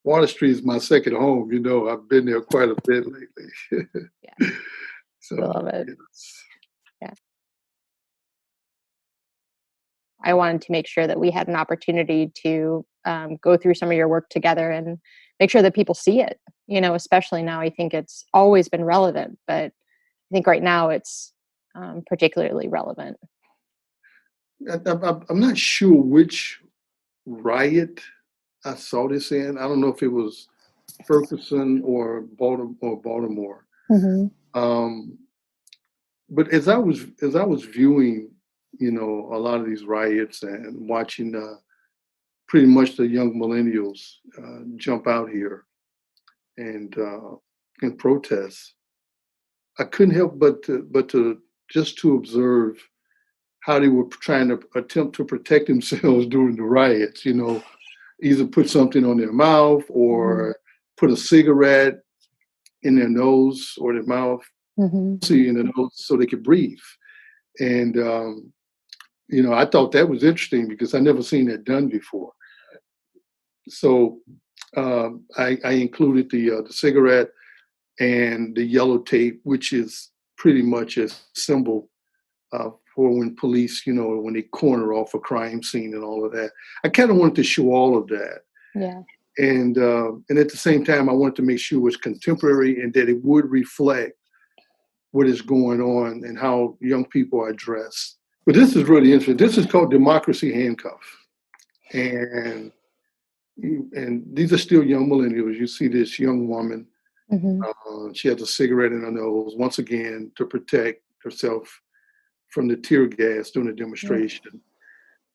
Water Street is my second home. I've been there quite a bit lately. Yeah, I So, love it. yes. Yeah. I wanted to make sure that we had an opportunity to go through some of your work together and make sure that people see it. Especially now, I think it's always been relevant, but I think right now it's particularly relevant. I'm not sure which riot I saw this in. I don't know if it was Ferguson or Baltimore. Hmm. Um, but as I was viewing, a lot of these riots and watching pretty much the young millennials jump out here and protest, I couldn't help but to just to observe how they were trying to attempt to protect themselves during the riots. Either put something on their mouth Hmm. or put a cigarette in their nose or their mouth, Hmm. see in the nose so they could breathe. And I thought that was interesting because I never seen that done before. So I included the cigarette and the yellow tape, which is pretty much a symbol for when police, when they corner off a crime scene and all of that. I kind of wanted to show all of that. Yeah. And at the same time, I wanted to make sure it was contemporary and that it would reflect what is going on and how young people are dressed. But this is really interesting. This is called Democracy Handcuff. And and these are still young millennials. You see this young woman. Hmm. She has a cigarette in her nose, once again, to protect herself from the tear gas during the Yeah. demonstration.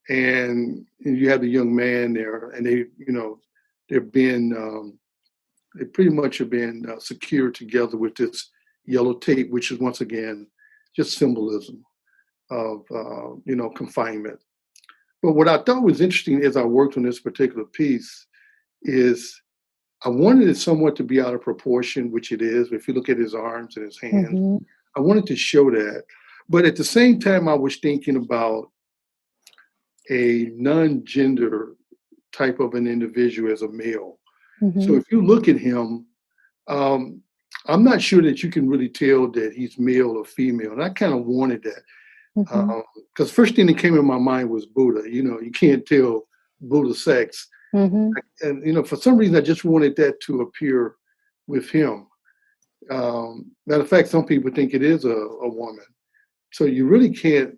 And you have the young man there, and they're being, they pretty much are being secured together with this yellow tape, which is once again just symbolism of, confinement. But what I thought was interesting as I worked on this particular piece is I wanted it somewhat to be out of proportion, which it is. If you look at his arms and his hands, Hmm. I wanted to show that. But at the same time, I was thinking about a non-gender type of an individual as a male. So Hmm. if you look at him, um, I'm not sure that you can really tell that he's male or female. And I kind of wanted Hmm. that because first thing that came in my mind was Buddha. You can't tell Buddha sex. Hmm. And, for some reason, I just wanted that to appear with him. Matter of fact, some people think it is a woman. So you really can't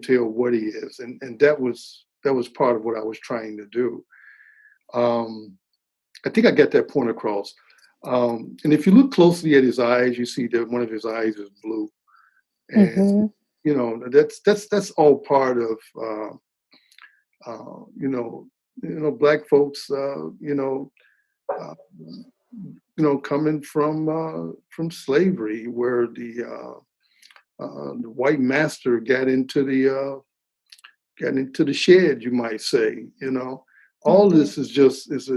tell what he is. And that was part of what I was trying to do. Um, I think I got that point across. And if you look closely at his eyes, you see that one of his eyes is blue, and Hmm. that's all part of black folks. Uh, coming from slavery, where the white master got into the shed, you might say. All Hmm. this is just is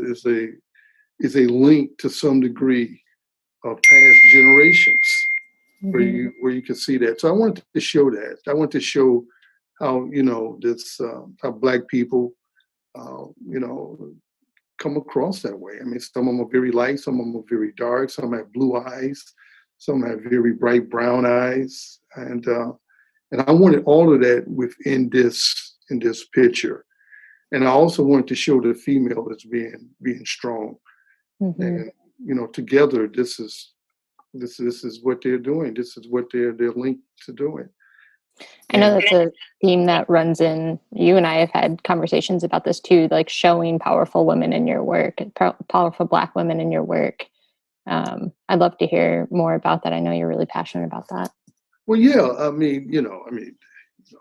a link to some degree of past generations where Hmm. you can see that. So I wanted to show that. I wanted to show how this how black people uh, you know come across that way. I mean, some of them are very light, some of them are very dark, some have blue eyes, some have very bright brown eyes, and I wanted all of that within this picture. And I also wanted to show the female as being strong. Hmm. And together, this is what they're doing. This is what they're linked to doing. I know And that's a theme that runs in. You and I have had conversations about this too, like showing powerful women in your work, powerful Black women in your work. I'd love to hear more about that. I know you're really passionate about that. well, yeah,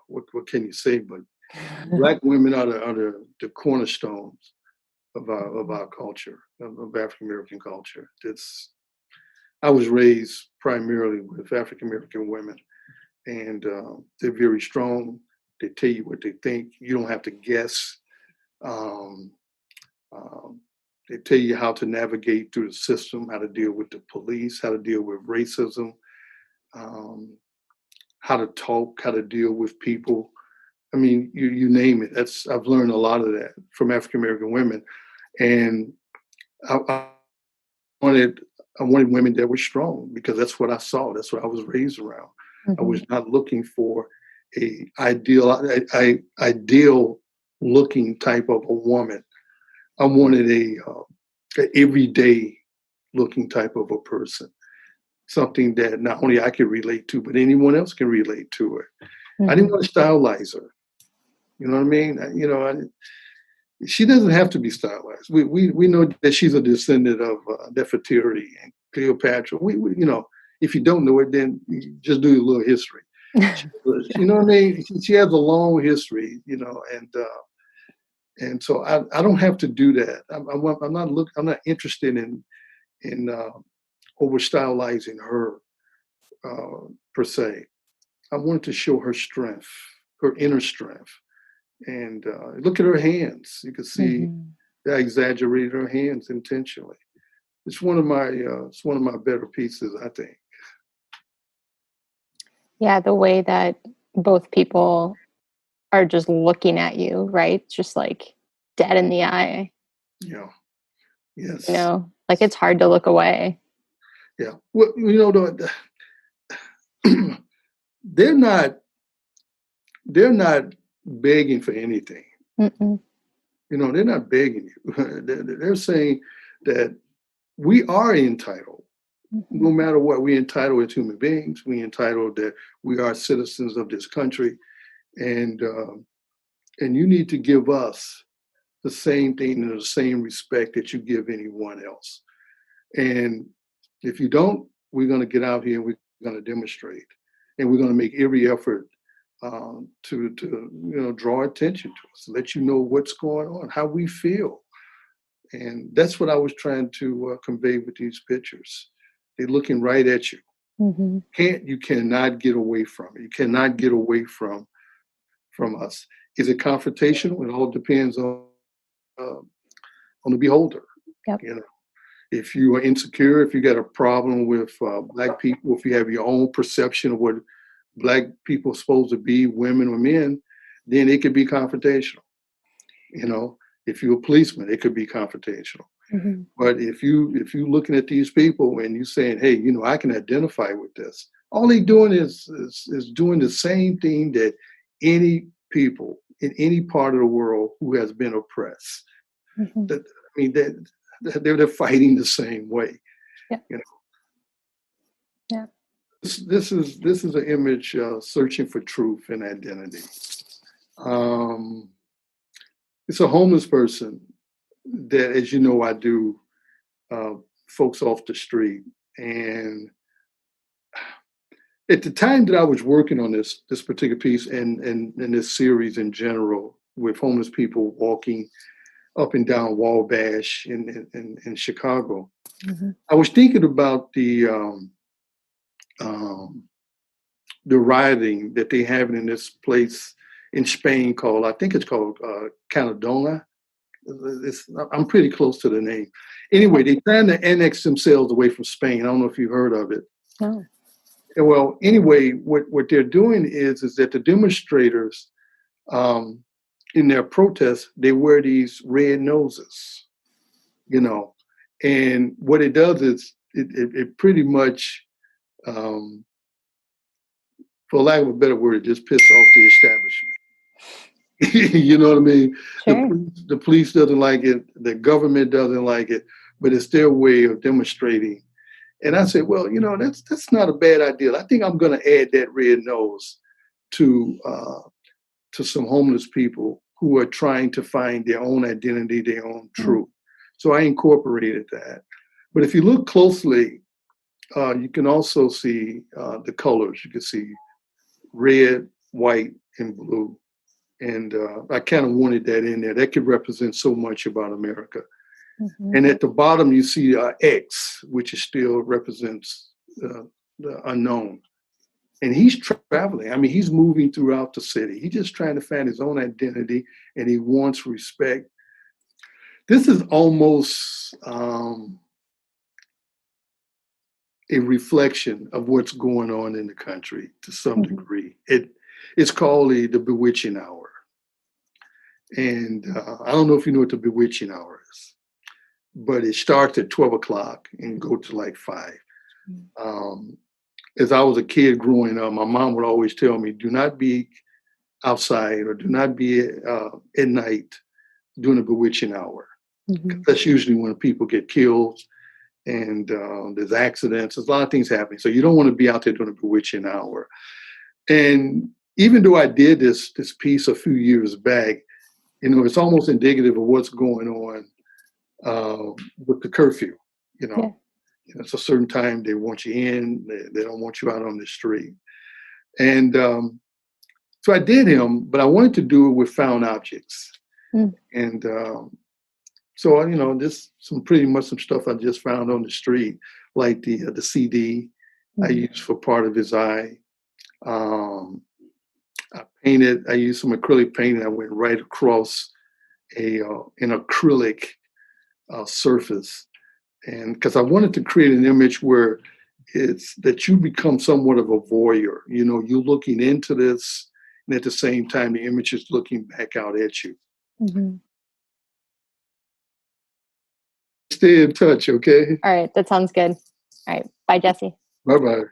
what can you say? But black women are the cornerstones of our culture, of African American culture. I was raised primarily with African American women, and they're very strong. They tell you what they think. You don't have to guess. Um, um, they tell you how to navigate through the system, how to deal with the police, how to deal with racism, um, how to talk, how to deal with people. I mean, you name it. I've learned a lot of that from African American women, and I wanted I wanted women that were strong because that's what I saw. That's what I was raised around. I Mhm. was not looking for a ideal looking type of a woman. I wanted a everyday looking type of a person, something that not only I could relate to, but anyone else can relate to it. I didn't Mhm. want to stylize her. You know what I mean? She doesn't have to be stylized. We know that she's a descendant of Nefertiti and Cleopatra. If you don't know it, then you just do a little history. You know what I mean? She has a long history, and so I don't have to do that. I'm not interested in over stylizing her per se. I wanted to show her strength, her inner strength, and look at her hands. You can see Mhm. I exaggerated her hands intentionally. It's one of my better pieces, I think. Yeah, the way that both people are just looking at you, right? Just like dead in the eye, Yeah. Yes. like it's hard to look away. Yeah. Well, they're not they're not begging for anything. Mm-mm. They're not begging you. They're saying that we are entitled. No Mhm. matter what, we're entitled as human beings. We're entitled that we are citizens of this country, and you need to give us the same thing and the same respect that you give anyone else. And if you don't, we're going to get out here and we're going to demonstrate, and we're going to make every effort to draw attention to us, let you know what's going on, how we feel, and that's what I was trying to convey with these pictures. They're looking right at you. Mhm. You cannot get away from it. You cannot get away from us. Is it confrontational? It all depends uh, on the beholder. Yep. You know, if you are insecure, if you got a problem with black people, if you have your own perception of what black people are supposed to be, women or men, then it could be confrontational. You know, if you're a policeman, it could be confrontational. Mhm. But if you looking at these people and you saying, hey, I can identify with this, all they doing is doing the same thing that any people in any part of the world who has been oppressed. Mhm. That I mean, they're fighting the same way. Yeah. You know, Yeah. this is an image searching for truth and identity. Um, it's a homeless person that, as you know, I do uh, folks off the street. And at the time that I was working on this particular piece and this series in general, with homeless people walking up and down Wabash in Chicago, Mhm. I was thinking about um, the rioting that they have in this place in Spain called, I think it's called Canadona. I'm pretty close to the name. Anyway, Okay. they're trying to annex themselves away from Spain. I don't know if you heard of it. No. Well, anyway, what they're doing is that the demonstrators, um, in their protests, they wear these red noses, you know, and what it does is it pretty much, um, for lack of a better word, it just pisses off the establishment. You know what I mean? Sure. The police doesn't like it, the government doesn't like it, but it's their way of demonstrating. And I said, well, that's not a bad idea. I think I'm going to add that red nose to some homeless people who are trying to find their own identity, their own Mm. truth. So I incorporated that. But if you look closely, you can also see the colors. You can see red, white, and blue. And I kind of wanted that in there. That could represent so much about America. Mhm. And at the bottom, you see X, which is still represents the unknown. And he's traveling. I mean, he's moving throughout the city. He's just trying to find his own identity, and he wants respect. This is almost a reflection of what's going on in the country to some Mhm. degree. It's called the bewitching hour, and I don't know if you know what the bewitching hour is, but it starts at 12 o'clock and go to like 5. Um, as I was a kid growing up, my mom would always tell me, do not be outside or do not be at night during the bewitching hour. Mhm. That's usually when people get killed and there's accidents. There's a lot of things happening. So you don't want to be out there during the bewitching hour. And even though I did this piece a few years back, it's almost indicative of what's going on with the curfew. You Yeah. know, it's a certain time they want you in. They don't want you out on the street. And so I did him, but I wanted to do it with found objects. Mm. And so just some pretty much some stuff I just found on the street, like the CD I Mhm. used for part of his eye. Um, I used some acrylic paint. I went right across an acrylic surface, and because I wanted to create an image where it's that you become somewhat of a voyeur. You're looking into this, and at the same time, the image is looking back out at you. Mhm. Stay in touch, okay? All right, that sounds good. All right, bye, Jesse. Bye bye.